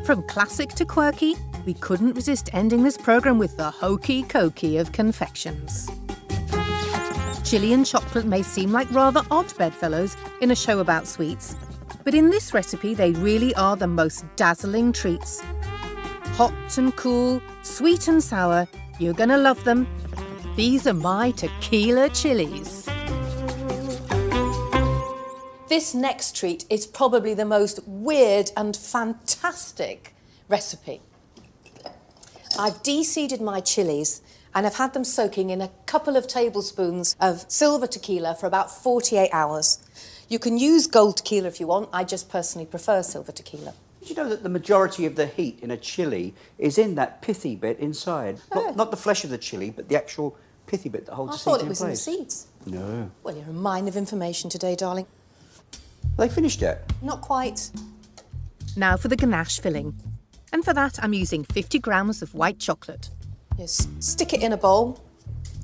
From classic to quirky, we couldn't resist ending this programme with the hokey cokey of confections. Chilli and chocolate may seem like rather odd bedfellows in a show about sweets, but in this recipe they really are the most dazzling treats. Hot and cool, sweet and sour, you're gonna love them. These are my tequila chilies. This next treat is probably the most weird and fantastic recipe. I've de-seeded my chilies and I've had them soaking in a couple of tablespoons of silver tequila for about 48 hours. You can use gold tequila if you want. I just personally prefer silver tequila. Did you know that the majority of the heat in a chilli is in that pithy bit inside? Oh. Not the flesh of the chilli, but the actual pithy bit that holds the seeds in I thought it was place. in the seeds. No. Well, you're a mine of information today, darling. Are they finished yet? Not quite. Now for the ganache filling. And for that, I'm using 50 grams of white chocolate. Just stick it in a bowl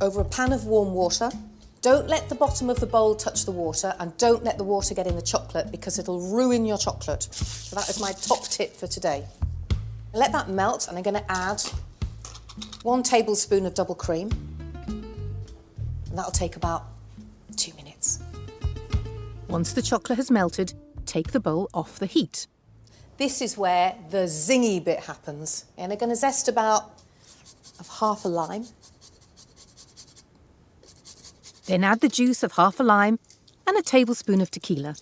over a pan of warm water. Don't let the bottom of the bowl touch the water and don't let the water get in the chocolate because it'll ruin your chocolate. So that is my top tip for today. Let that melt and I'm going to add 1 tablespoon of double cream. And that'll take about 2 minutes. Once the chocolate has melted, take the bowl off the heat. This is where the zingy bit happens. And I'm going to zest about half a lime. Then add the juice of half a lime and a tablespoon of tequila.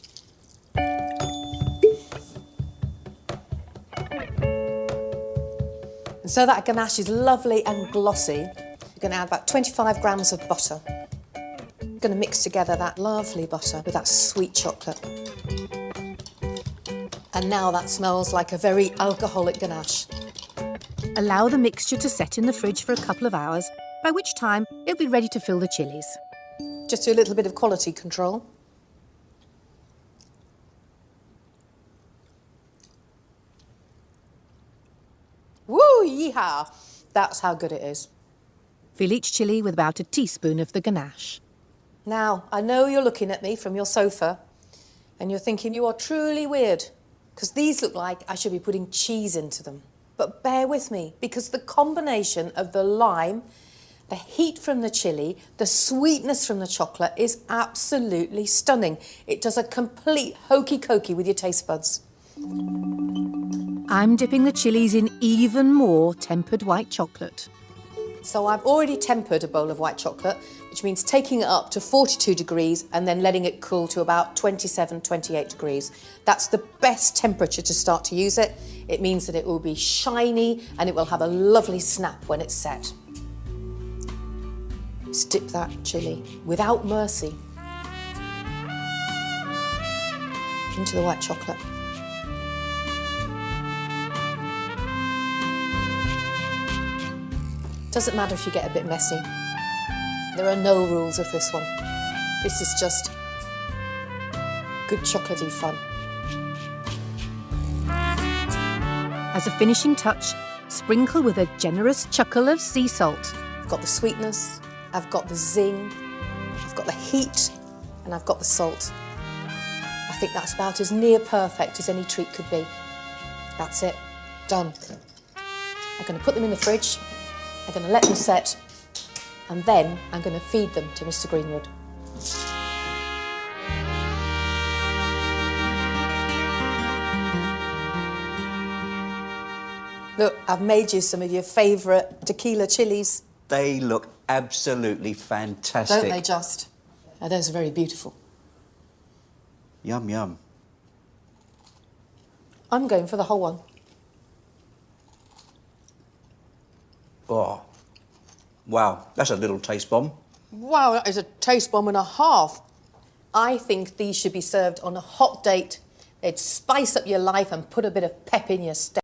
And so that ganache is lovely and glossy, you're going to add about 25 grams of butter. You're going to mix together that lovely butter with that sweet chocolate. And now that smells like a very alcoholic ganache. Allow the mixture to set in the fridge for a couple of hours, by which time it'll be ready to fill the chilies. Just do a little bit of quality control. Woo, yeehaw! That's how good it is. Fill each chilli with about a teaspoon of the ganache. Now, I know you're looking at me from your sofa and you're thinking you are truly weird because these look like I should be putting cheese into them. But bear with me because the combination of the lime, the heat from the chilli, the sweetness from the chocolate is absolutely stunning. It does a complete hokey cokey with your taste buds. I'm dipping the chilies in even more tempered white chocolate. So I've already tempered a bowl of white chocolate, which means taking it up to 42 degrees and then letting it cool to about 27, 28 degrees. That's the best temperature to start to use it. It means that it will be shiny and it will have a lovely snap when it's set. Dip that chilli without mercy into the white chocolate. Doesn't matter if you get a bit messy. There are no rules of this one. This is just good chocolatey fun. As a finishing touch, sprinkle with a generous chuckle of sea salt. I've got the sweetness, I've got the zing, I've got the heat, and I've got the salt. I think that's about as near perfect as any treat could be. That's it, done. I'm going to put them in the fridge, I'm going to let them set, and then I'm going to feed them to Mr. Greenwood. Look, I've made you some of your favourite tequila chilies. They look absolutely fantastic. Don't they just? Oh, those are very beautiful. Yum, yum. I'm going for the whole one. Oh, wow, that's a little taste bomb. Wow, that is a taste bomb and a half. I think these should be served on a hot date. They'd spice up your life and put a bit of pep in your step.